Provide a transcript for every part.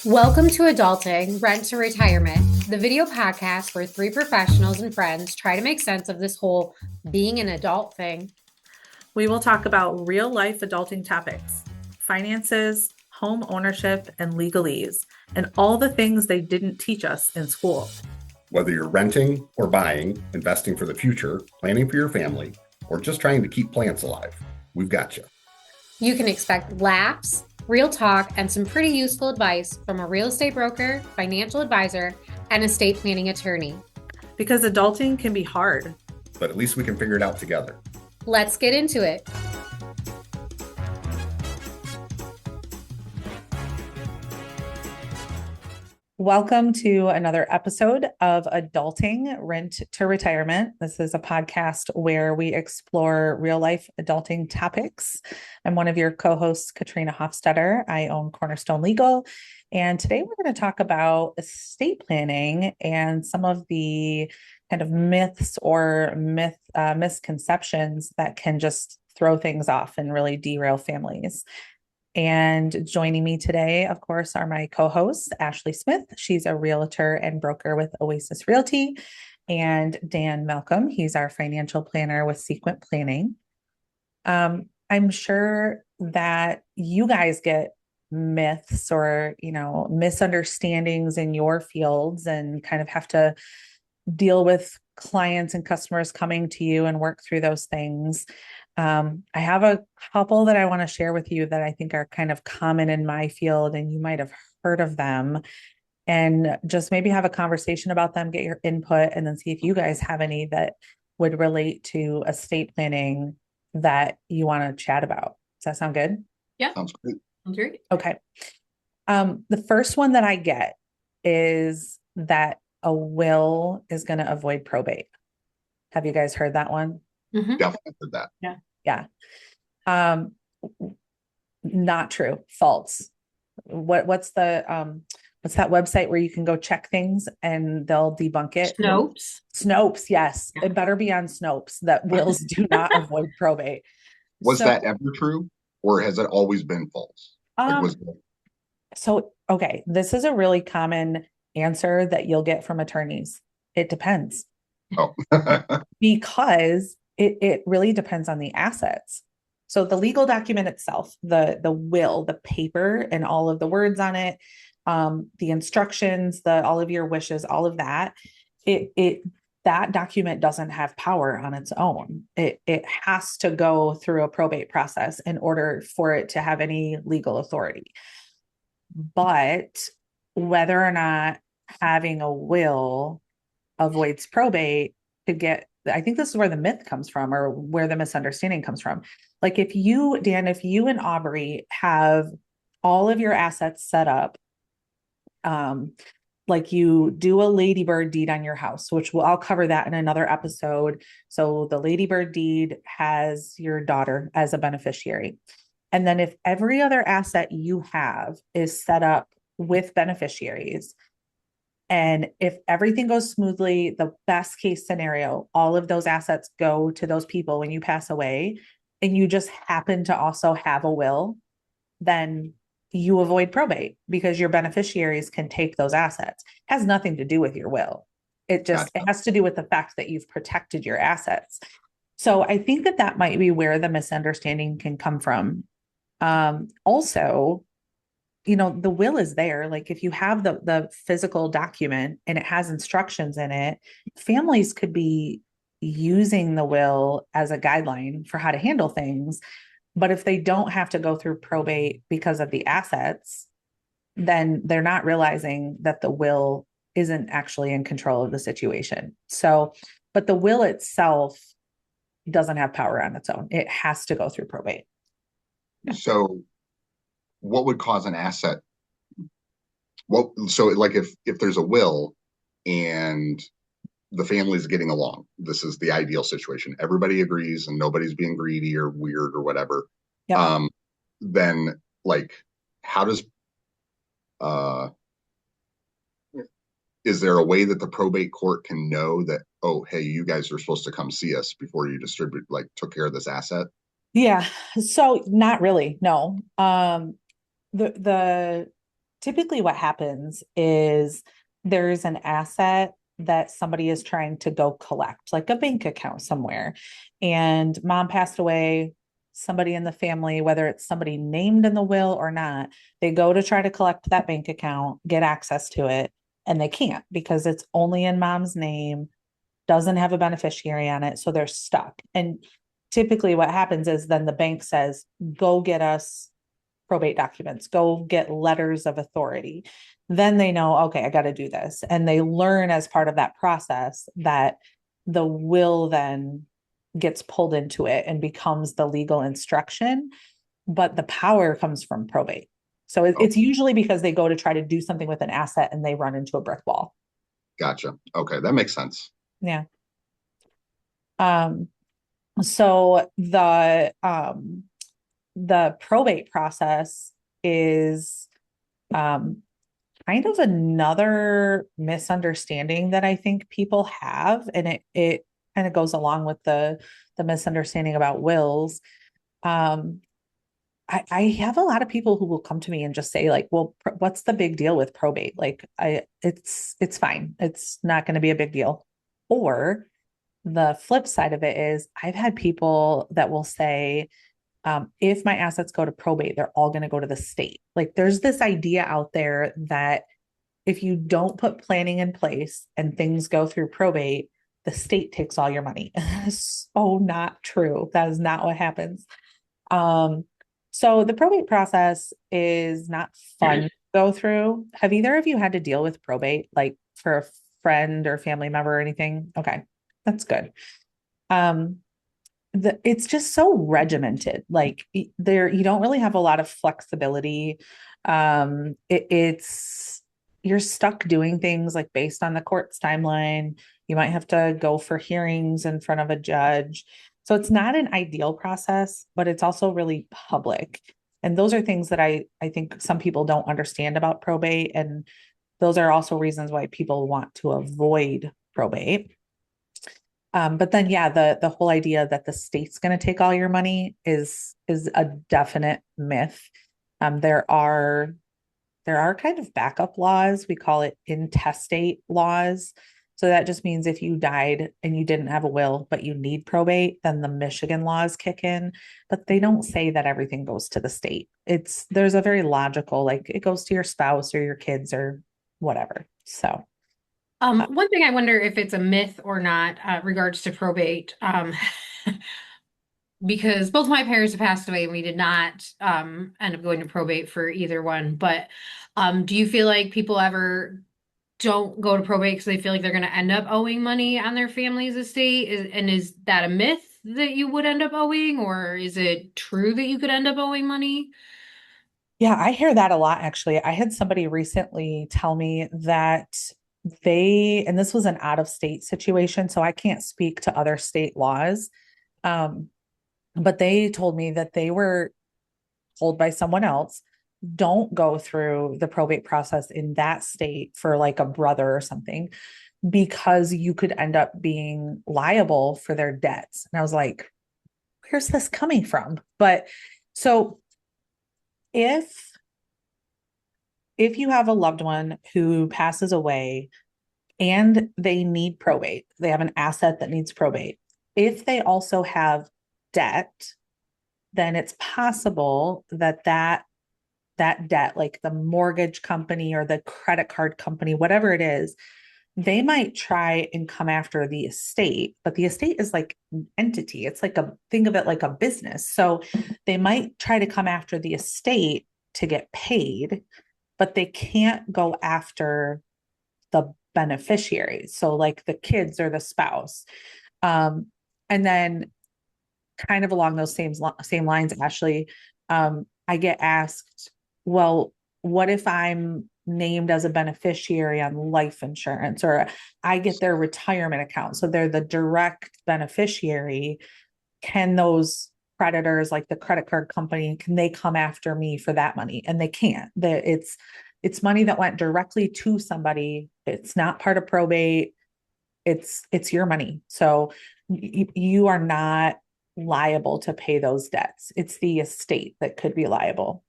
Welcome to Adulting, Rent to Retirement, the video podcast where three professionals and friends try to make sense of this whole being an adult thing. We will talk about real life adulting topics, finances, home ownership, and legalese, and all the things they didn't teach us in school. Whether you're renting or buying, investing for the future, planning for your family, or just trying to keep plants alive, we've got you. You can expect laughs, real talk, and some pretty useful advice from a real estate broker, financial advisor, and estate planning attorney. Because adulting can be hard, but at least we can figure it out together. Let's get into it. Welcome to another episode of Adulting, Rent to Retirement. This is a podcast where we explore real life adulting topics. I'm one of your co-hosts, Katrina Hofstetter. I own Cornerstone Legal. And today we're going to talk about estate planning and some of the kind of myths or misconceptions that can just throw things off and really derail families. And joining me today, of course, are my co-hosts, Ashley Smith. She's a realtor and broker with Oasis Realty, and Dan Malcolm. He's our financial planner with Sequent Planning. I'm sure that you guys get myths or, misunderstandings in your fields and kind of have to deal with clients and customers coming to you and work through those things. I have a couple that I want to share with you that I think are kind of common in my field, and you might have heard of them, and just maybe have a conversation about them, get your input, and then see if you guys have any that would relate to estate planning that you want to chat about. Does that sound good? Yeah. Sounds great. Sounds great. Okay. The first one that I get is that a will is going to avoid probate. Have you guys heard that one? Mm-hmm. Definitely heard that. Yeah. Not true. False. What's that website where you can go check things and they'll debunk it? Snopes. Yes. Yeah. It better be on Snopes that wills do not avoid probate. Was that ever true, or has it always been false? Okay. This is a really common answer that you'll get from attorneys. It depends. Oh. Because it really depends on the assets. So the legal document itself, the will, the paper and all of the words on it, the instructions, all of your wishes, all of that, that document doesn't have power on its own. It has to go through a probate process in order for it to have any legal authority. But whether or not having a will avoids probate I think this is where the myth comes from, or where the misunderstanding comes from. Like if you and Aubrey have all of your assets set up, like you do a ladybird deed on your house, which I'll cover that in another episode. So the ladybird deed has your daughter as a beneficiary. And then if every other asset you have is set up with beneficiaries, and if everything goes smoothly, the best case scenario, all of those assets go to those people when you pass away, and you just happen to also have a will, then you avoid probate because your beneficiaries can take those assets. It has nothing to do with your will. It has to do with the fact that you've protected your assets. So I think that might be where the misunderstanding can come from. Also, the will is there. Like if you have the physical document and it has instructions in it, families could be using the will as a guideline for how to handle things. But if they don't have to go through probate because of the assets, then they're not realizing that the will isn't actually in control of the situation. So, but the will itself doesn't have power on its own. It has to go through probate. So what would cause an asset? So like if there's a will and the family's getting along, this is the ideal situation. Everybody agrees and nobody's being greedy or weird or whatever. Yep. Then like, how does, is there a way that the probate court can know that, oh, hey, you guys are supposed to come see us before you took care of this asset? Yeah. So not really, no. The typically what happens is there's an asset that somebody is trying to go collect, like a bank account somewhere. And mom passed away, somebody in the family, whether it's somebody named in the will or not, they go to try to collect that bank account, get access to it, and they can't because it's only in mom's name, doesn't have a beneficiary on it. So they're stuck. And typically what happens is then the bank says, go get us probate documents, go get letters of authority. Then they know, okay, I got to do this. And they learn as part of that process that the will then gets pulled into it and becomes the legal instruction, but the power comes from probate. So it's usually because they go to try to do something with an asset and they run into a brick wall. Gotcha. Okay, that makes sense. Yeah. So the probate process is kind of another misunderstanding that I think people have, and it kind of goes along with the misunderstanding about wills. I have a lot of people who will come to me and just say like, well, what's the big deal with probate? Like it's fine. It's not going to be a big deal. Or the flip side of it is I've had people that will say, if my assets go to probate, they're all going to go to the state. Like there's this idea out there that if you don't put planning in place and things go through probate, the state takes all your money. So not true. That is not what happens. So the probate process is not fun to go through. Have either of you had to deal with probate, like for a friend or family member or anything? Okay, that's good. It's just so regimented. Like there, you don't really have a lot of flexibility. It's you're stuck doing things like based on the court's timeline. You might have to go for hearings in front of a judge. So it's not an ideal process, but it's also really public. And those are things that I think some people don't understand about probate. And those are also reasons why people want to avoid probate. But then, yeah, the whole idea that the state's going to take all your money is a definite myth. There are kind of backup laws. We call it intestate laws. So that just means if you died and you didn't have a will, but you need probate, then the Michigan laws kick in. But they don't say that everything goes to the state. There's a very logical, like it goes to your spouse or your kids or whatever. So. One thing I wonder if it's a myth or not, regards to probate, because both my parents have passed away and we did not end up going to probate for either one. But do you feel like people ever don't go to probate because they feel like they're going to end up owing money on their family's estate? Is that a myth that you would end up owing, or is it true that you could end up owing money? Yeah, I hear that a lot, actually. I had somebody recently tell me that and this was an out of state situation, so I can't speak to other state laws. But they told me that they were told by someone else, don't go through the probate process in that state for like a brother or something, because you could end up being liable for their debts. And I was like, where's this coming from? But so if you have a loved one who passes away and they need probate, they have an asset that needs probate. If they also have debt, then it's possible that debt, like the mortgage company or the credit card company, whatever it is, they might try and come after the estate, but the estate is like an entity. It's like think of it like a business. So they might try to come after the estate to get paid, but they can't go after the beneficiaries. So like the kids or the spouse. And then kind of along those same lines, Ashley, I get asked, well, what if I'm named as a beneficiary on life insurance, or I get their retirement account, so they're the direct beneficiary? Can those creditors, like the credit card company, can they come after me for that money? And they can't. It's money that went directly to somebody. It's not part of probate. It's your money. So you are not liable to pay those debts. It's the estate that could be liable.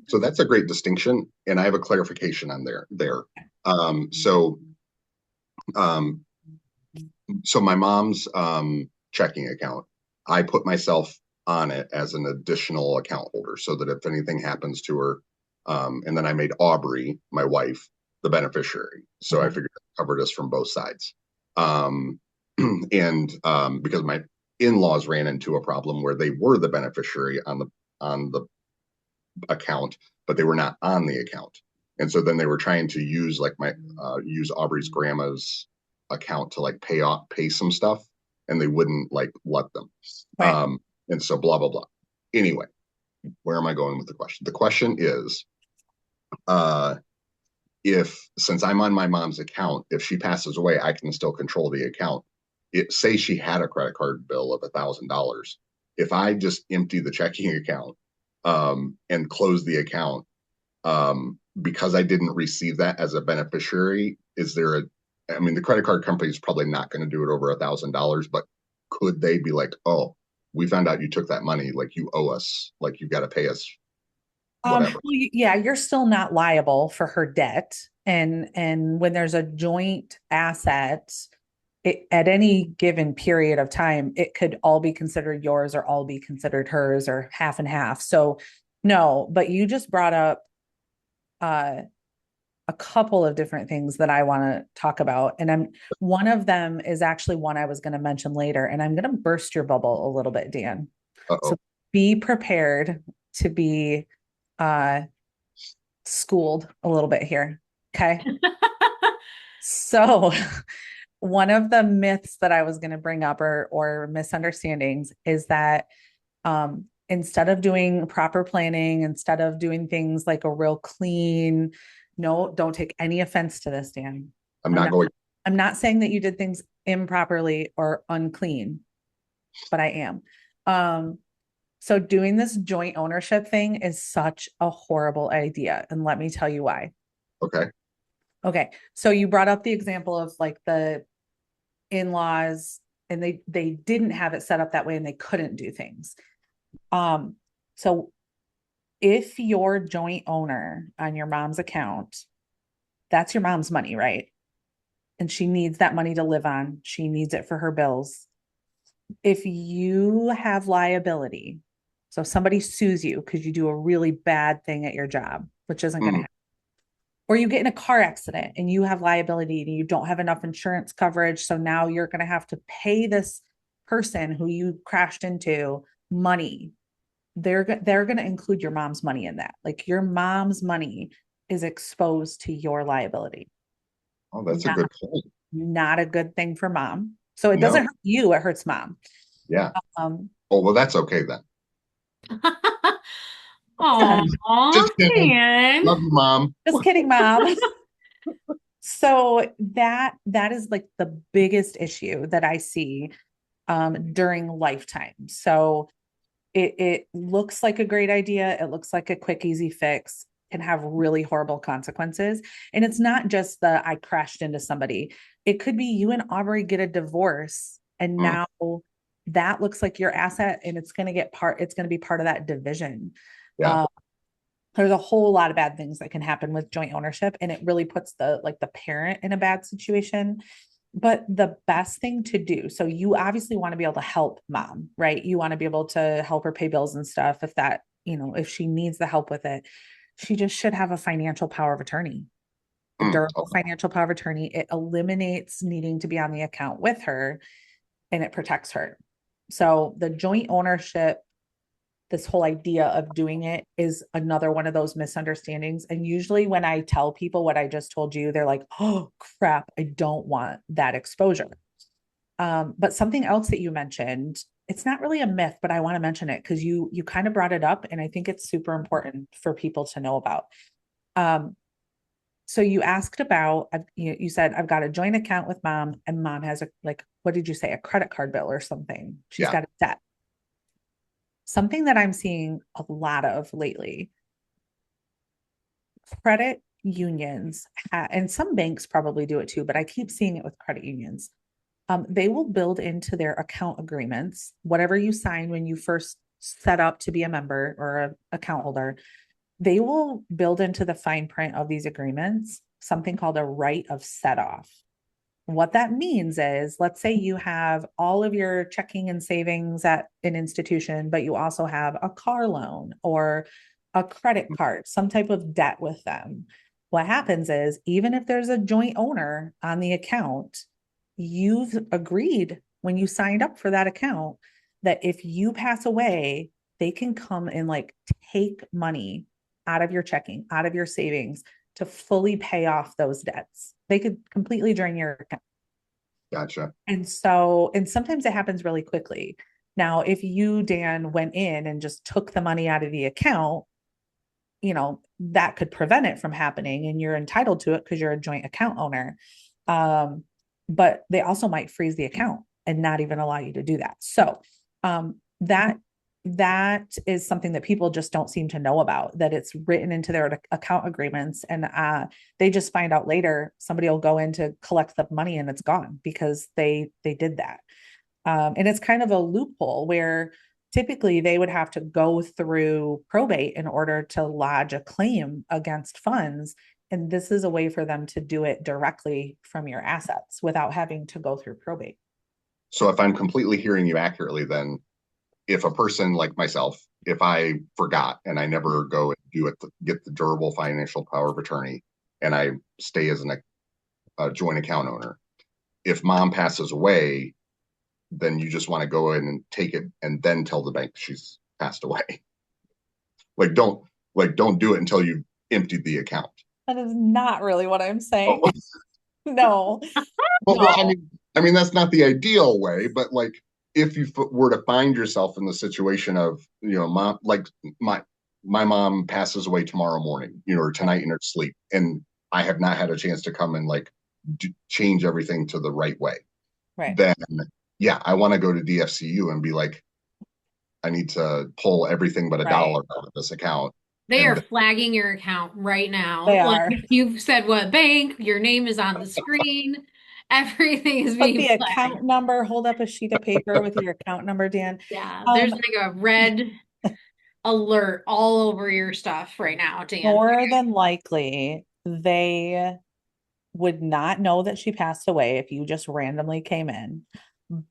So that's a great distinction, and I have a clarification on there. Um, so um, so my mom's checking account, I put myself on it as an additional account holder so that if anything happens to her, and then I made Aubrey, my wife, the beneficiary. So I figured it covered us from both sides. Um, and because my in-laws ran into a problem where they were the beneficiary on the account, but they were not on the account. And so then they were trying to use like my use Aubrey's grandma's account to like pay some stuff, and they wouldn't like let them. Right. And so blah blah blah. Anyway, where am I going with the question? The question is, uh, if since I'm on my mom's account, if she passes away, I can still control the account. It say she had a credit card bill of $1,000. If I just empty the checking account and close the account, because I didn't receive that as a beneficiary, is there a, I mean, the credit card company is probably not going to do it over $1,000, but could they be like, oh, we found out you took that money, like you owe us, like you've got to pay us whatever. Well, yeah, you're still not liable for her debt. And when there's a joint asset, at any given period of time, it could all be considered yours or all be considered hers or half and half. So no, but you just brought up uh, a couple of different things that I want to talk about. And one of them is actually one I was going to mention later. And I'm going to burst your bubble a little bit, Dan. Uh-oh. So be prepared to be uh schooled a little bit here. Okay. So one of the myths that I was going to bring up or misunderstandings is that instead of doing proper planning, instead of doing things like a real clean, no, don't take any offense to this, Dan. I'm not going. I'm not saying that you did things improperly or unclean, but I am. So doing this joint ownership thing is such a horrible idea. And let me tell you why. Okay. Okay. So you brought up the example of like the in-laws and they didn't have it set up that way and they couldn't do things. So if you're joint owner on your mom's account, that's your mom's money, right? And she needs that money to live on. She needs it for her bills. If you have liability, so somebody sues you because you do a really bad thing at your job, which isn't going to happen, or you get in a car accident and you have liability and you don't have enough insurance coverage. So now you're going to have to pay this person who you crashed into money. They're going to include your mom's money in that. Like your mom's money is exposed to your liability. Oh, that's a good point. Not a good thing for mom. So it No. doesn't hurt you, it hurts mom. Yeah. Oh, well, that's okay then. Oh, man. Love you, mom. Just kidding, mom. So that is like the biggest issue that I see during lifetime. So it looks like a great idea. It looks like a quick, easy fix, can have really horrible consequences. And it's not just the I crashed into somebody. It could be you and Aubrey get a divorce and now that looks like your asset and it's going to be part of that division. Yeah. There's a whole lot of bad things that can happen with joint ownership, and it really puts the parent in a bad situation. But the best thing to do, so you obviously want to be able to help mom, right? You want to be able to help her pay bills and stuff if she needs the help with it. She just should have a financial power of attorney, a durable financial power of attorney. It eliminates needing to be on the account with her and it protects her. So the joint ownership, this whole idea of doing it is another one of those misunderstandings. And usually when I tell people what I just told you, they're like, oh crap, I don't want that exposure. But something else that you mentioned, it's not really a myth, but I want to mention it because you kind of brought it up and I think it's super important for people to know about. So you asked about, you said, I've got a joint account with mom and mom has what did you say? A credit card bill or something. She's got a debt. Something that I'm seeing a lot of lately, credit unions, and some banks probably do it too, but I keep seeing it with credit unions. They will build into their account agreements, whatever you sign when you first set up to be a member or an account holder, they will build into the fine print of these agreements something called a right of set off. What that means is, let's say you have all of your checking and savings at an institution, but you also have a car loan or a credit card, some type of debt with them. What happens is, even if there's a joint owner on the account, you've agreed when you signed up for that account that if you pass away, they can come and like take money out of your checking, out of your savings to fully pay off those debts. They could completely drain your account. Gotcha. And sometimes it happens really quickly. Now, if you, Dan, went in and just took the money out of the account, that could prevent it from happening and you're entitled to it because you're a joint account owner. But they also might freeze the account and not even allow you to do that. So that is something that people just don't seem to know about, that it's written into their account agreements. And they just find out later, somebody will go in to collect the money and it's gone because they did that. And it's kind of a loophole where typically they would have to go through probate in order to lodge a claim against funds. And this is a way for them to do it directly from your assets without having to go through probate. So if I'm completely hearing you accurately, then if a person like myself, if I forgot and I never go and do it, get the durable financial power of attorney, and I stay as a joint account owner, if mom passes away, then you just want to go in and take it and then tell the bank she's passed away. Don't do it until you've emptied the account. That is not really what I'm saying. Oh. No. Well, No. I mean, that's not the ideal way, but like, if you were to find yourself in the situation of, mom, like my mom passes away tomorrow morning, or tonight in her sleep, and I have not had a chance to come and like change everything to the right way, Right. then yeah, I want to go to DFCU and be like, I need to pull everything but a dollar out of this account. They are And flagging your account right now. They Like are. if you've said what bank, your name is on the screen. Everything is Put being the account flagged. number, hold up a sheet of paper with your account number, Dan. Yeah, there's Um, like a red alert all over your stuff right now, Dan. More than likely, they would not know that she passed away if you just randomly came in.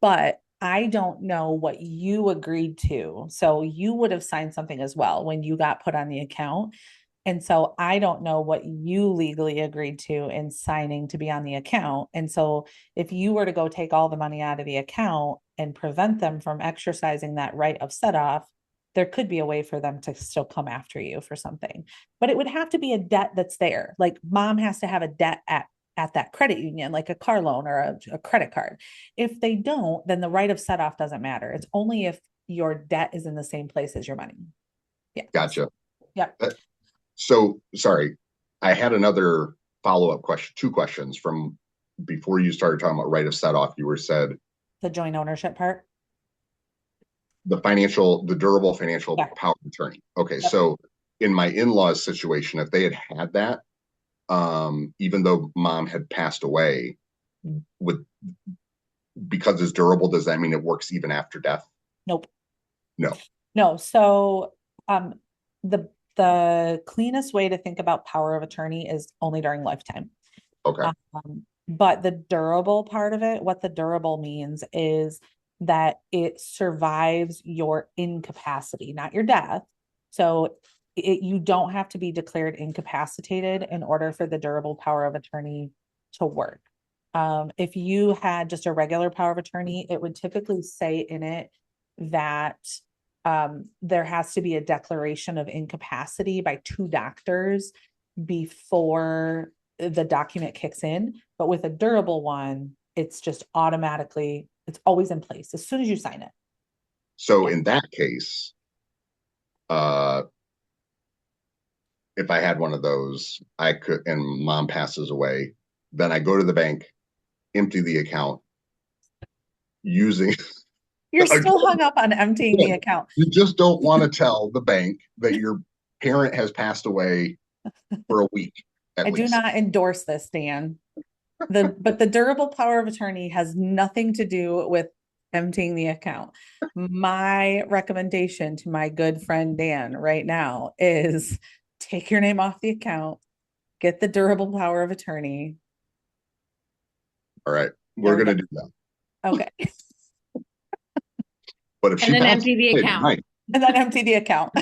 But I don't know what you agreed to. So you would have signed something as well when you got put on the account. And so I don't know what you legally agreed to in signing to be on the account. And so if you were to go take all the money out of the account and prevent them from exercising that right of set off, there could be a way for them to still come after you for something. But it would have to be a debt that's there. Like mom has to have a debt at that credit union, like a car loan or a credit card. If they don't, then the right of set off doesn't matter. It's only if your debt is in the same place as your money. Yeah. gotcha. Yep. So sorry, I had another follow-up question, two questions from before you started talking about right of set off. You were said The joint ownership part. the durable financial Yeah. power of attorney. Okay, Yep. so in my in-laws situation, if they had that, even though mom had passed away, with because it's durable, does that mean it works even after death? Nope. No. No. So the cleanest way to think about power of attorney is only during lifetime. Okay. But the durable part of it, what the durable means is that it survives your incapacity, not your death. So you don't have to be declared incapacitated in order for the durable power of attorney to work. If you had just a regular power of attorney, it would typically say in it that there has to be a declaration of incapacity by two doctors before the document kicks in. But with a durable one, it's just automatically, it's always in place as soon as you sign it. So in that case, if I had one of those, I could, and mom passes away, then I go to the bank, empty the account using. You're still hung up on emptying the account. You just don't want to tell the bank that your parent has passed away for a week. I do not endorse this, Dan. But the durable power of attorney has nothing to do with emptying the account. My recommendation to my good friend Dan right now is take your name off the account, get the durable power of attorney. All right. There We're we going go. to do that. Okay. But if And she then passes empty the away account. tonight, And then empty the account.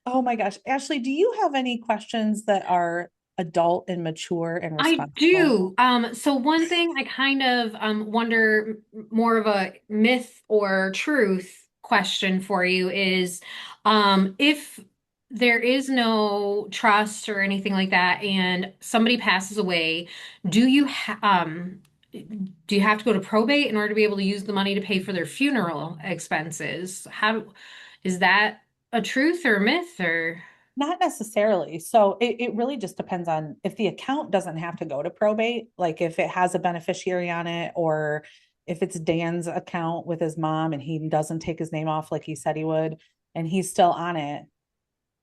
Oh my gosh. Ashley, do you have any questions that are adult and mature and I responsible? do. So one thing I kind of wonder, more of a myth or truth question for you is, if there is no trust or anything like that and somebody passes away, do you do you have to go to probate in order to be able to use the money to pay for their funeral expenses? How is that a truth or a myth or? Not necessarily. So it really just depends on if the account doesn't have to go to probate, like if it has a beneficiary on it, or if it's Dan's account with his mom and he doesn't take his name off like he said he would, and he's still on it,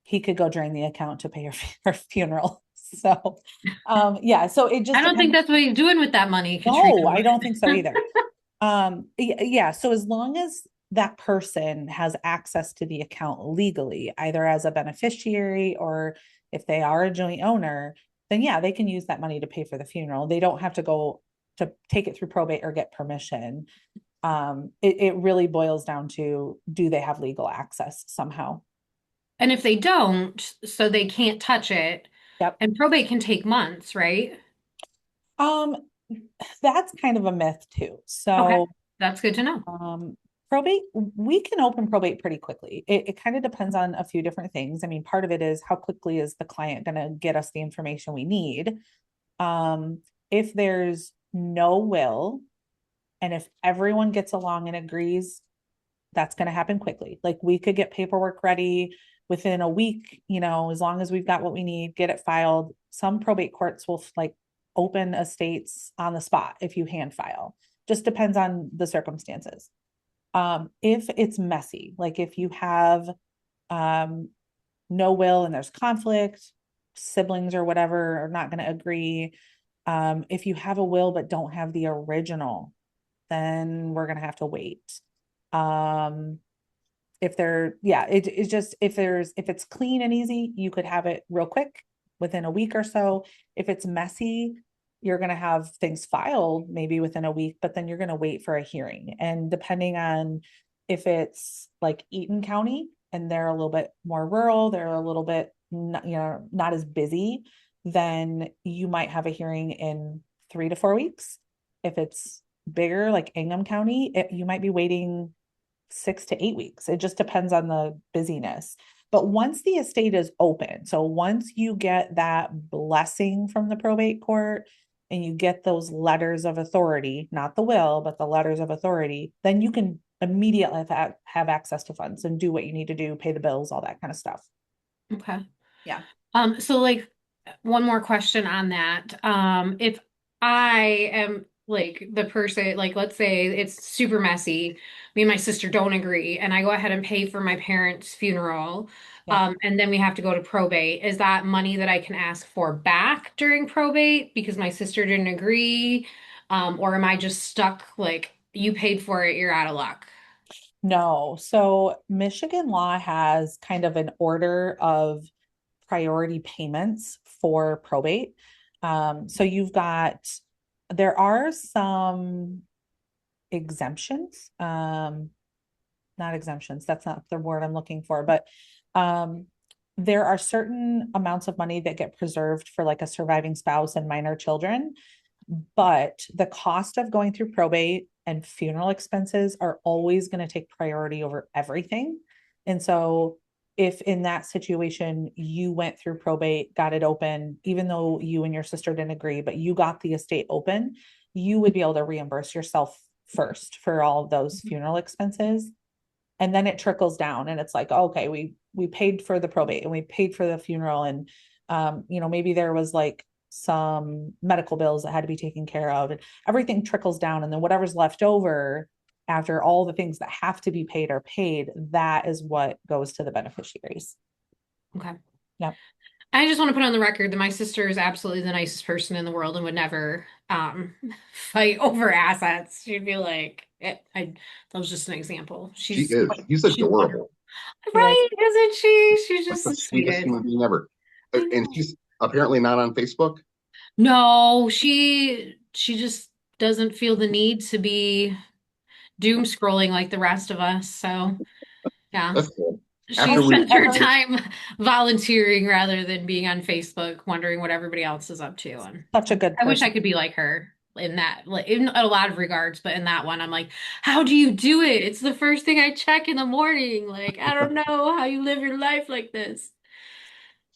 he could go drain the account to pay her funeral. So yeah, so it I just don't think depends. that's what he's doing with that money, Katrina. No, I don't think so either. Yeah, so as long as that person has access to the account legally, either as a beneficiary or if they are a joint owner, then yeah, they can use that money to pay for the funeral. They don't have to go to take it through probate or get permission. It really boils down to, do they have legal access somehow? And if they don't, so they can't touch it, Yep. and probate can take months, right? Um, that's kind of a myth too. Okay, So that's good to know. probate, we can open probate pretty quickly. It kind of depends on a few different things. I mean, part of it is how quickly is the client going to get us the information we need. Um, if there's no will, and if everyone gets along and agrees, that's going to happen quickly. Like we could get paperwork ready within a week, as long as we've got what we need, get it filed. Some probate courts will like open estates on the spot if you hand file. Just depends on the circumstances. If it's messy, like if you have um, no will and there's conflict, siblings or whatever are not going to agree. If you have a will but don't have the original, then we're going to have to wait. If they're, yeah, it's just, if it's clean and easy, you could have it real quick within a week or so. If it's messy, you're going to have things filed maybe within a week, but then you're going to wait for a hearing. And depending on if it's like Eaton County and they're a little bit more rural, they're a little bit not as busy, then you might have a hearing in 3 to 4 weeks. If it's bigger like Ingham County, you might be waiting 6 to 8 weeks. It just depends on the busyness. But once the estate is open, so once you get that blessing from the probate court and you get those letters of authority, not the will, but the letters of authority, then you can immediately have access to funds and do what you need to do, pay the bills, all that kind of stuff. Okay. Yeah. So like one more question on that. If I am like the person, like let's say it's super messy, me and my sister don't agree, and I go ahead and pay for my parents' funeral, Yeah. and then we have to go to probate. Is that money that I can ask for back during probate because my sister didn't agree? Or am I just stuck like you paid for it, you're out of luck? No. So Michigan law has kind of an order of priority payments for probate. So there are some exemptions, not exemptions, that's not the word I'm looking for, but um, there are certain amounts of money that get preserved for like a surviving spouse and minor children. But the cost of going through probate and funeral expenses are always going to take priority over everything. And so if in that situation you went through probate, got it open, even though you and your sister didn't agree, but you got the estate open, you would be able to reimburse yourself first for all of those funeral expenses. And then it trickles down and it's like, okay, we paid for the probate and we paid for the funeral. And maybe there was like some medical bills that had to be taken care of, and everything trickles down. And then whatever's left over after all the things that have to be paid are paid, that is what goes to the beneficiaries. Okay. Yeah. I just want to put on the record that my sister is absolutely the nicest person in the world and would never fight over assets. She'd be like, that was just an example. she is. She's She's adorable. wonderful. Be like, Right, isn't she? She's That's just the the sweetest sweetest. human being ever. I And know. she's apparently not on Facebook. No, she just doesn't feel the need to be doom scrolling like the rest of us. So, yeah. That's cool. She After has we she spends her ever, time volunteering rather than being on Facebook wondering what everybody else is up to. And such a good I wish I person. could be like her in that, like in a lot of regards, but in that one, I'm like, how do you do it? It's the first thing I check in the morning. Like, I don't know how you live your life like this.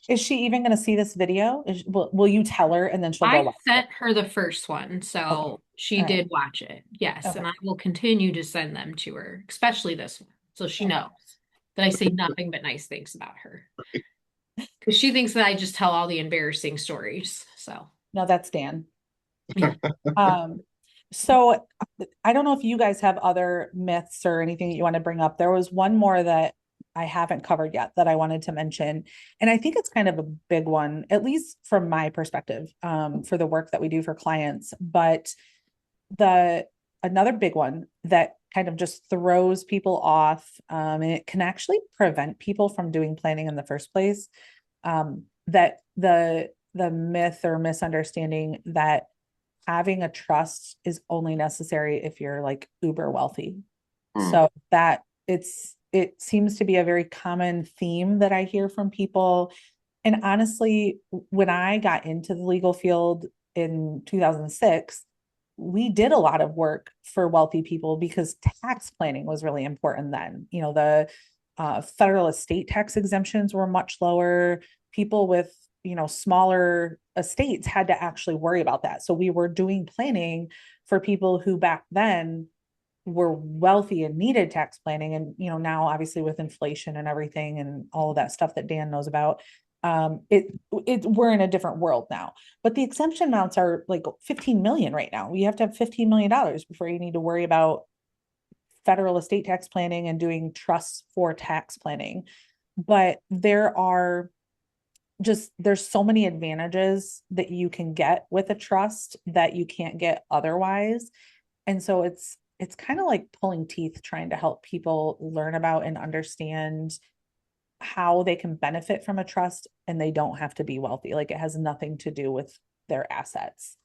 Is she even going to see this video? Will you tell her and then she'll go I watch it? sent her the first one, Okay. so she All right. did watch it. Yes, Okay. and I will continue to send them to her, especially this one, so she Okay. knows that I say nothing but nice things about her. Because she thinks that I just tell all the embarrassing stories. So, No, that's Dan. yeah. Um, so I don't know if you guys have other myths or anything that you want to bring up. There was one more that I haven't covered yet that I wanted to mention. And I think it's kind of a big one, at least from my perspective, for the work that we do for clients. But the another big one that kind of just throws people off, and it can actually prevent people from doing planning in the first place. That the myth or misunderstanding that having a trust is only necessary if you're like uber wealthy. Hmm. So that it seems to be a very common theme that I hear from people. And honestly, when I got into the legal field in 2006, we did a lot of work for wealthy people because tax planning was really important then. You know, the federal estate tax exemptions were much lower. People with, you know, smaller estates had to actually worry about that. So we were doing planning for people who back then were wealthy and needed tax planning. And, you know, now obviously with inflation and everything and all of that stuff that Dan knows about, we're in a different world now. But the exemption amounts are like 15 million right now. You have to have $15 million before you need to worry about federal estate tax planning and doing trusts for tax planning. But there's so many advantages that you can get with a trust that you can't get otherwise. And so it's kind of like pulling teeth trying to help people learn about and understand how they can benefit from a trust and they don't have to be wealthy. Like it has nothing to do with their assets.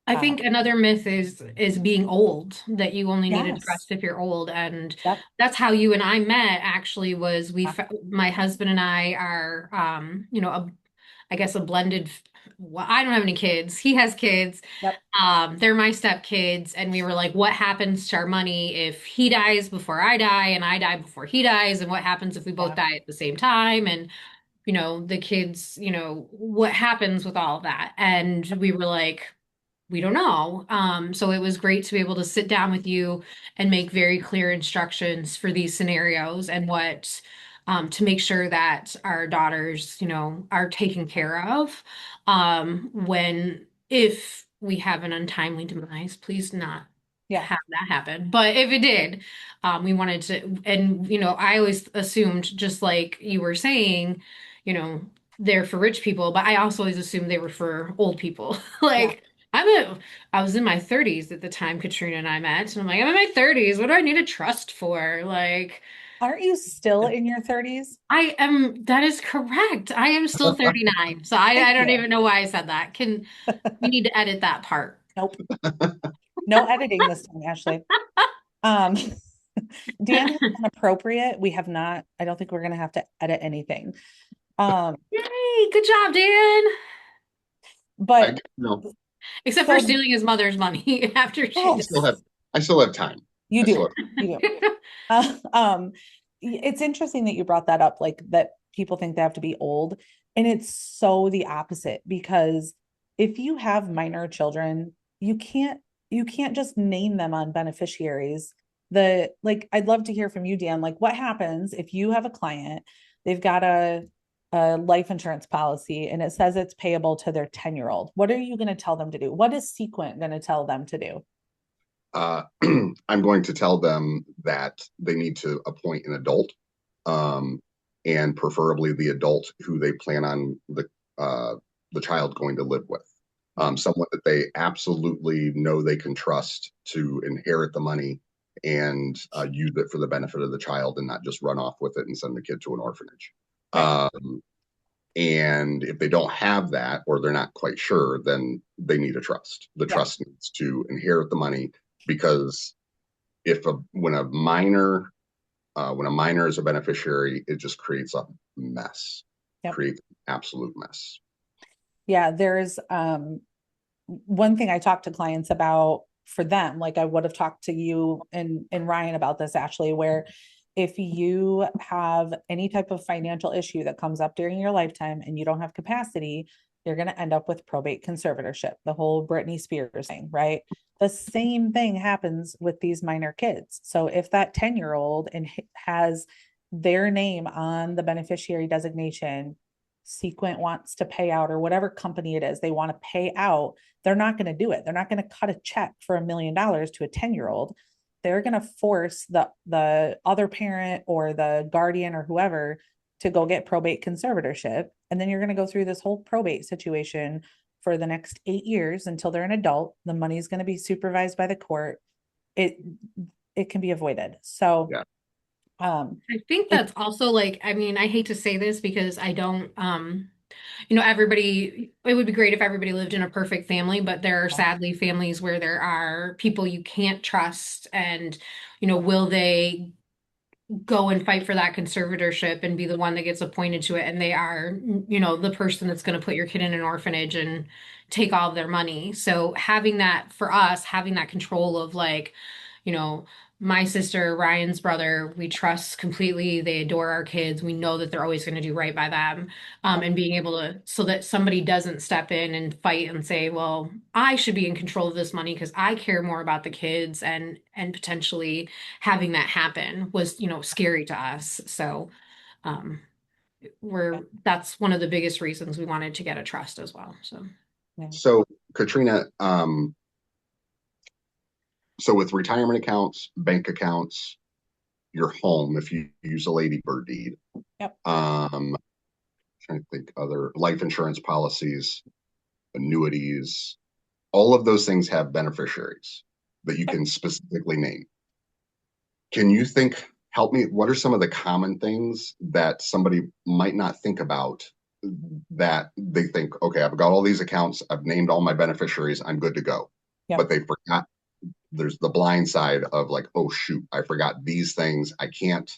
I Um, think another myth is being old, that you only need a yes. trust if you're old. And Yep. that's how you and I met actually was Yeah. my husband and I are I guess a blended well, I don't have any kids. He has kids. Yep. They're my stepkids, and we were like, what happens to our money if he dies before I die and I die before he dies, and what happens if we both Yeah. die at the same time? And the kids, what happens with all of that? And we were like, we don't know. So it was great to be able to sit down with you and make very clear instructions for these scenarios and what to make sure that our daughters, are taken care of. When if we have an untimely demise, please not Yeah. have that happen. But if it did, we wanted to, and I always assumed, just like you were saying, you know, they're for rich people, but I also always assumed they were for old people. Yeah. Like I was in my 30s at the time Katrina and I met, and I'm like, I'm in my 30s. What do I need a trust for? Like, Aren't you still in your 30s? I am, that is correct. I am still 39. So I Thank don't you. even know why I said that. We need to edit that part. Nope. No editing this time, Ashley. Um, Dan has been appropriate. We have not, I don't think we're gonna have to edit anything. Um, Yay, good job, Dan. but No, Except for so stealing his mother's money after she oh, I died. still have, I still have time. you I still do. have. You do. Um, it's interesting that you brought that up, like that people think they have to be old. And it's so the opposite because if you have minor children, you can't just name them on beneficiaries. I'd love to hear from you, Dan. Like, what happens if you have a client, they've got a life insurance policy and it says it's payable to their 10-year-old? What are you going to tell them to do? What is Sequent going to tell them to do? Uh, I'm going to tell them that they need to appoint an adult, um, and preferably the adult who they plan on the child going to live with. Someone that they absolutely know they can trust to inherit the money and use it for the benefit of the child and not just run off with it and send the kid to an orphanage. Right. And if they don't have that, or they're not quite sure, then they need a trust. The Yeah. trust needs to inherit the money, because when a minor is a beneficiary, it just creates a mess. Yep. Creates an absolute mess. Yeah, there's one thing I talk to clients about for them, like I would have talked to you and Ryan about this, Ashley, where if you have any type of financial issue that comes up during your lifetime and you don't have capacity, you're going to end up with probate conservatorship, the whole Britney Spears thing, right? The same thing happens with these minor kids. So if that 10-year-old and has their name on the beneficiary designation, Sequent wants to pay out, or whatever company it is, they want to pay out, they're not going to do it. They're not going to cut a check for $1 million to a 10-year-old. They're going to force the other parent or the guardian or whoever to go get probate conservatorship. And then you're going to go through this whole probate situation for the next 8 years until they're an adult. The money is going to be supervised by the court. It can be avoided. So yeah. I think that's also like, I mean, I hate to say this because I don't, you know, everybody, it would be great if everybody lived in a perfect family, but there are sadly families where there are people you can't trust. And, you know, will they go and fight for that conservatorship and be the one that gets appointed to it? And they are, you know, the person that's going to put your kid in an orphanage and take all of their money. So having that for us, having that control of like, you know, my sister, Ryan's brother, we trust completely. They adore our kids. We know that they're always going to do right by them. And being able to, so that somebody doesn't step in and fight and say, well, I should be in control of this money because I care more about the kids, and potentially having that happen was, you know, scary to us. So, that's one of the biggest reasons we wanted to get a trust as well. So, yeah. So, Katrina, so with retirement accounts, bank accounts, your home, if you use a ladybird deed, Yep. trying to think, other life insurance policies, annuities, all of those things have beneficiaries that you can specifically name. Can you help me, what are some of the common things that somebody might not think about, that they think, okay, I've got all these accounts, I've named all my beneficiaries, I'm good to go. Yep. But they forgot, there's the blind side of like, oh shoot, I forgot these things. I can't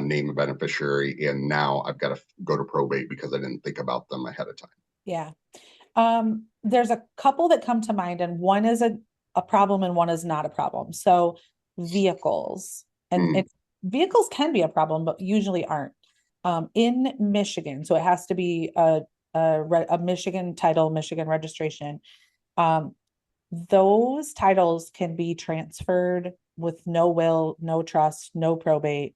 name a beneficiary, and now I've got to go to probate because I didn't think about them ahead of time. Yeah. There's a couple that come to mind, and one is a problem and one is not a problem. So vehicles, and vehicles can be a problem, but usually aren't. In Michigan, so it has to be a Michigan title, Michigan registration. Those titles can be transferred with no will, no trust, no probate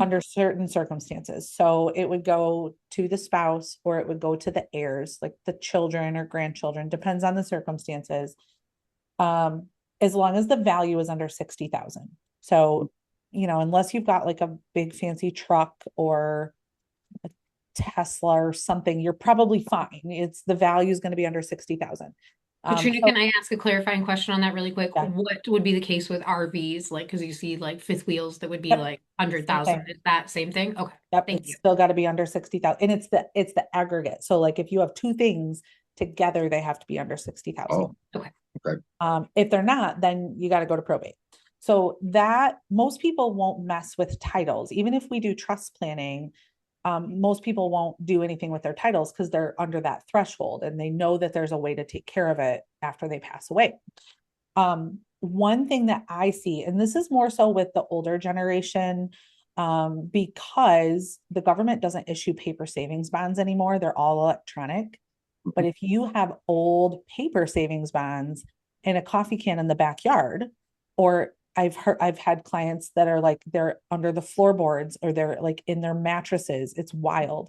under certain circumstances. So it would go to the spouse, or it would go to the heirs, like the children or grandchildren, depends on the circumstances. As long as the value is under 60,000. So, you know, unless you've got like a big fancy truck or a Tesla or something, you're probably fine. It's the value is going to be under 60,000. Katrina, can I ask a clarifying question on that really quick? Yeah. What would be the case with RVs? Like, because you see like fifth wheels that would be like 100,000. Is that same thing? Okay. Yep, Thank it's you. still got to be under 60,000. And it's the aggregate. So like if you have two things together, they have to be under 60,000. Oh, okay. If they're not, then you got to go to probate. So that most people won't mess with titles. Even if we do trust planning, most people won't do anything with their titles because they're under that threshold and they know that there's a way to take care of it after they pass away. One thing that I see, and this is more so with the older generation, because the government doesn't issue paper savings bonds anymore, they're all electronic. But if you have old paper savings bonds in a coffee can in the backyard, or I've had clients that are like, they're under the floorboards or they're like in their mattresses. It's wild.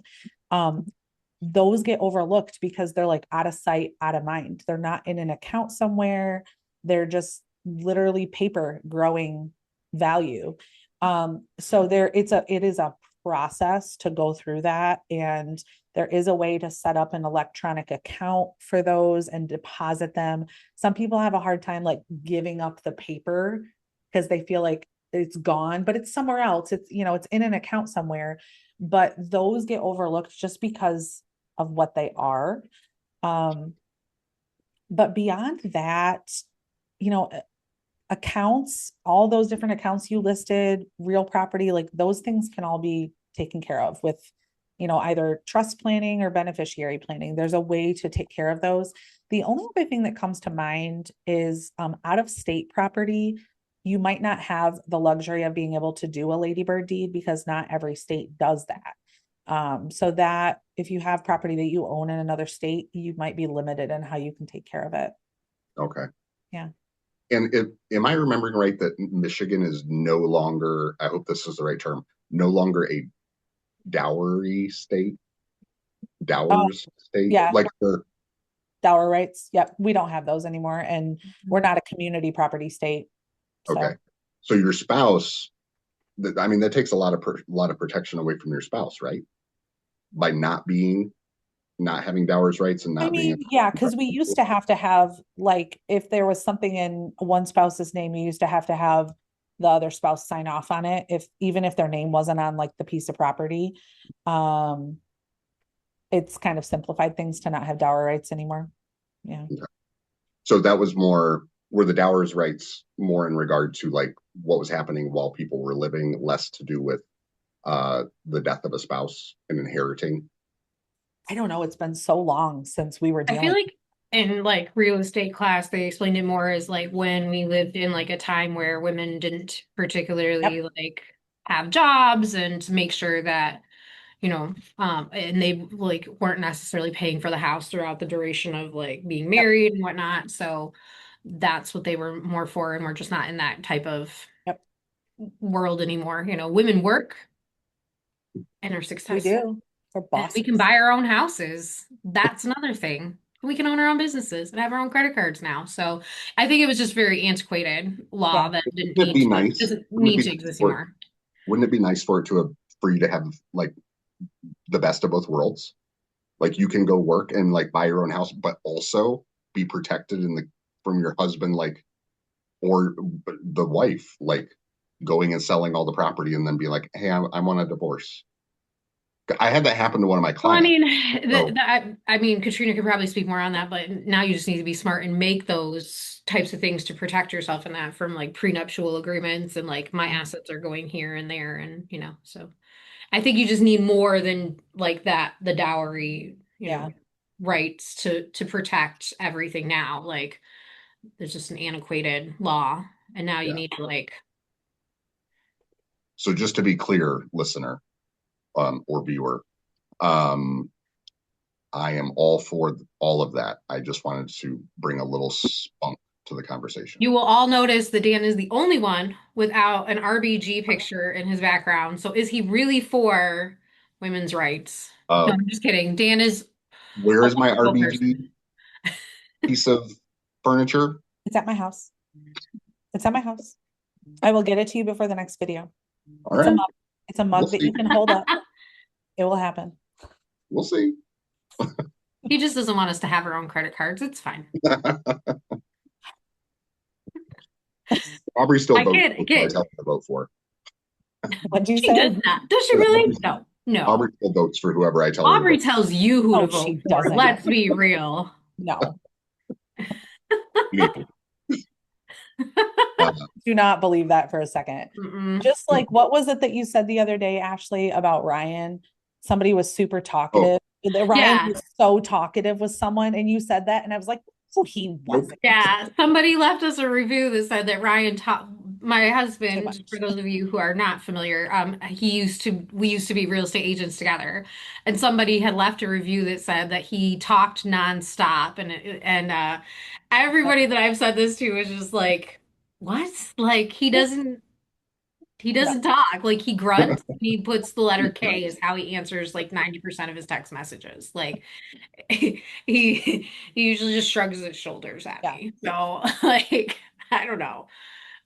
Those get overlooked because they're like out of sight, out of mind. They're not in an account somewhere. They're just literally paper growing value. So it is a process to go through that. And there is a way to set up an electronic account for those and deposit them. Some people have a hard time like giving up the paper because they feel like it's gone, but it's somewhere else. It's, it's in an account somewhere, but those get overlooked just because of what they are. But beyond that, you know, accounts, all those different accounts you listed, real property, like those things can all be taken care of with, either trust planning or beneficiary planning. There's a way to take care of those. The only other thing that comes to mind is out of state property. You might not have the luxury of being able to do a ladybird deed because not every state does that. So that if you have property that you own in another state, you might be limited in how you can take care of it. Okay. Yeah. And am I remembering right that Michigan is no longer, I hope this is the right term, no longer a dowry state? Oh, Dowers state? yeah. Like for Dower rights. Yep. We don't have those anymore. And we're not a community property state. okay. So So your spouse, I mean, that takes a lot of protection away from your spouse, right? By not having dowers rights and I not being mean, yeah, because we used to have like if there was something in one spouse's name, you used to have the other spouse sign off on it, if even if their name wasn't on like the piece of property. Um, it's kind of simplified things to not have dower rights anymore. Yeah. okay. So that was more, were the dowers rights more in regard to like what was happening while people were living, less to do with the death of a spouse and inheriting? I don't know. It's been so long since we were I feel dealing. like in like real estate class, they explained it more as like when we lived in like a time where women didn't particularly Yep. like have jobs and to make sure that, and they like weren't necessarily paying for the house throughout the duration of like being Yep. married and whatnot. So that's what they were more for, and we're just not in that type of Yep. world anymore. Women work and are We successful. do. We're And we can bosses. buy our own houses. That's another thing. We can own our own businesses and have our own credit cards now. So I think it was just very antiquated law Yeah. that didn't Wouldn't it need be to nice? doesn't need to exist anymore. Wouldn't it be nice for it to have for you to have like the best of both worlds? Like you can go work and like buy your own house, but also be protected in the from your husband, like or the wife, like going and selling all the property and then be like, hey, I'm on a divorce. I had that happen to one of my Well, I clients. mean, So I mean, Katrina could probably speak more on that, but now you just need to be smart and make those types of things to protect yourself in that from like prenuptial agreements and like my assets are going here and there and so I think you just need more than like that, the dowry, Yeah. rights to protect everything now. Like there's just an antiquated law, and now you yeah. need to like. So just to be clear, listener, or viewer, um, I am all for all of that. I just wanted to bring a little spunk to the conversation. You will all notice that Dan is the only one without an RBG picture in his background. So is he really for women's rights? No, Uh, I'm just kidding. Dan is where a is my wonderful RBG person. piece of furniture? It's at my house. It's at my house. I will get it to you before the next video. All It's a right, mug. It's a we'll mug that see. you can hold up. It will happen. We'll see. He just doesn't want us to have our own credit cards. It's fine. Aubrey still I votes get for it. who I Get tell her to vote for. What'd you She does say? not. Does she really? No, no. Aubrey still votes for whoever I tell her to Aubrey vote tells you who to Oh, vote she for. doesn't. Let's be real. No, for. Uh, do not believe that for a second. Mm-mm. Just like, what was it that you said the other day, Ashley, about Ryan? Somebody was super oh, talkative. Ryan Yeah. was so talkative with someone, and you said that, and I was like, oh, he nope. wasn't. Yeah, somebody left us a review that said that Ryan taught my Too husband, for much. those of you who are not familiar, we used to be real estate agents together. And somebody had left a review that said that he talked nonstop and everybody that I've said this to was just like, what? Like he No, doesn't talk. Like he grunts, he puts the letter K is how he answers like 90% of his text messages. Like he usually just shrugs his shoulders at yeah. me. So like I don't know.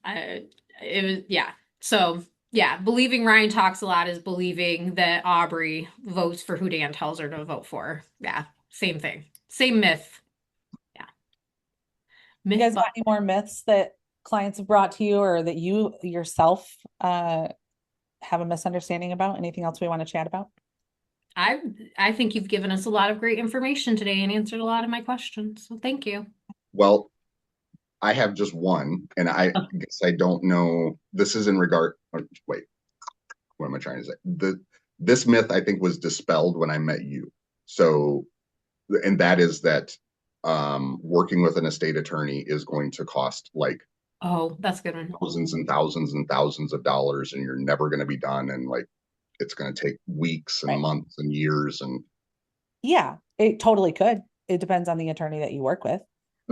It was yeah. So yeah, believing Ryan talks a lot is believing that Aubrey votes for who Dan tells her to vote for. Yeah, same thing. Same myth. Yeah. You Myth guys got but any more myths that clients have brought to you or that you yourself have a misunderstanding about? Anything else we want to chat about? I think you've given us a lot of great information today and answered a lot of my questions. So thank you. Well, I have just one, and I guess I don't know. This is in regard. Wait, what am I trying to say? This myth I think was dispelled when I met you. So, and that is that working with an estate attorney is going to cost like Oh, that's a good one. thousands and thousands and thousands of dollars, and you're never going to be done, and like it's going to take weeks and Right. months and years, and Yeah, it totally could. It depends on the attorney that you work with.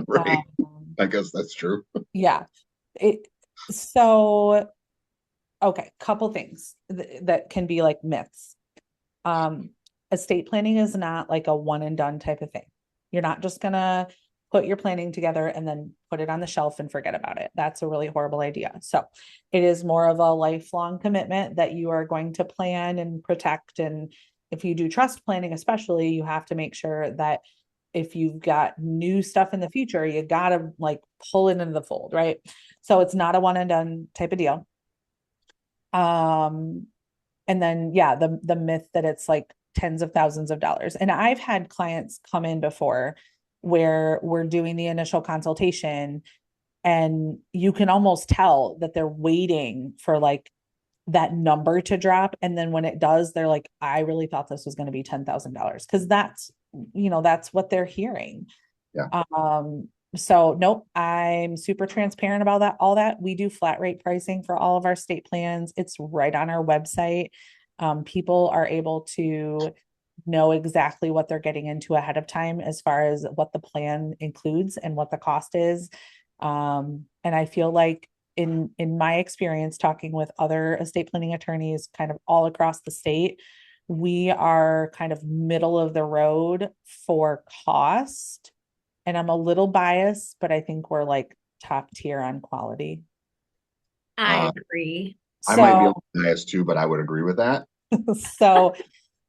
right. I guess that's true. Yeah. It so okay, couple things that can be like myths. Estate planning is not like a one and done type of thing. You're not just gonna put your planning together and then put it on the shelf and forget about it. That's a really horrible idea. So it is more of a lifelong commitment that you are going to plan and protect. And if you do trust planning, especially, you have to make sure that if you've got new stuff in the future, you gotta like pull it into the fold, right? So it's not a one and done type of deal. And then yeah, the myth that it's like tens of thousands of dollars. And I've had clients come in before where we're doing the initial consultation and you can almost tell that they're waiting for like that number to drop. And then when it does, they're like, I really thought this was going to be $10,000 because that's, that's what they're hearing. Yeah. So nope, I'm super transparent about that. All that we do flat rate pricing for all of our state plans. It's right on our website. People are able to know exactly what they're getting into ahead of time as far as what the plan includes and what the cost is. And I feel like in my experience talking with other estate planning attorneys kind of all across the state, we are kind of middle of the road for cost. And I'm a little biased, but I think we're like top tier on quality. I agree. I might be a little biased too, but I would agree with that. So,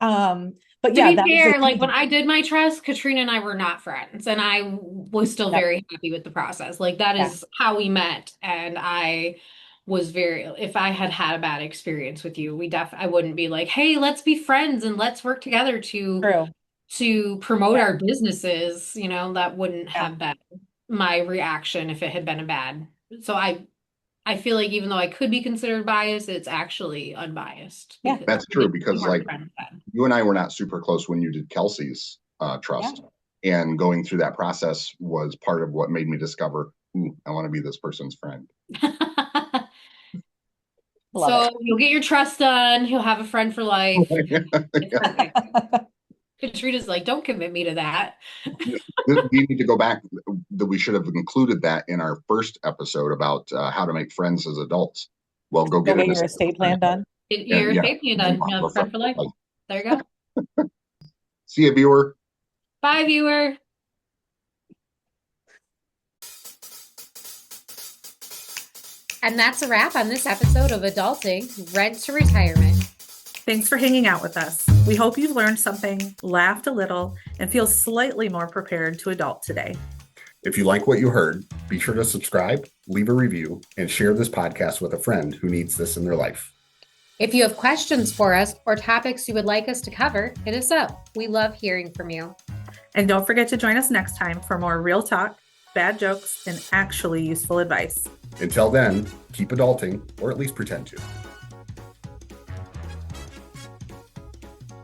but yeah, to be fair, like when I did my trust, Katrina and I were not friends, and I was still very happy with the process. Like that is how we met, and I was if I had had a bad experience with you, I wouldn't be like, hey, let's be friends and let's work together to promote our businesses. That wouldn't have been my reaction if it had been a bad. So I feel like even though I could be considered biased, it's actually unbiased. Yeah, that's true because like you and I were not super close when you did Kelsey's trust, and going through that process was part of what made me discover, I want to be this person's friend. So you'll get your trust done. He'll have a friend for life. Katrina's like, don't commit me to that. We need to go back. We should have included that in our first episode about how to make friends as adults. Well, go get your estate plan done. Get your estate plan done. You'll have a friend for life. There you go. See you, viewer. Bye, viewer. And that's a wrap on this episode of Adulting Rent to Retirement. Thanks for hanging out with us. We hope you've learned something, laughed a little, and feel slightly more prepared to adult today. If you like what you heard, be sure to subscribe, leave a review, and share this podcast with a friend who needs this in their life. If you have questions for us or topics you would like us to cover, hit us up. We love hearing from you. And don't forget to join us next time for more real talk, bad jokes, and actually useful advice. Until then, keep adulting, or at least pretend to.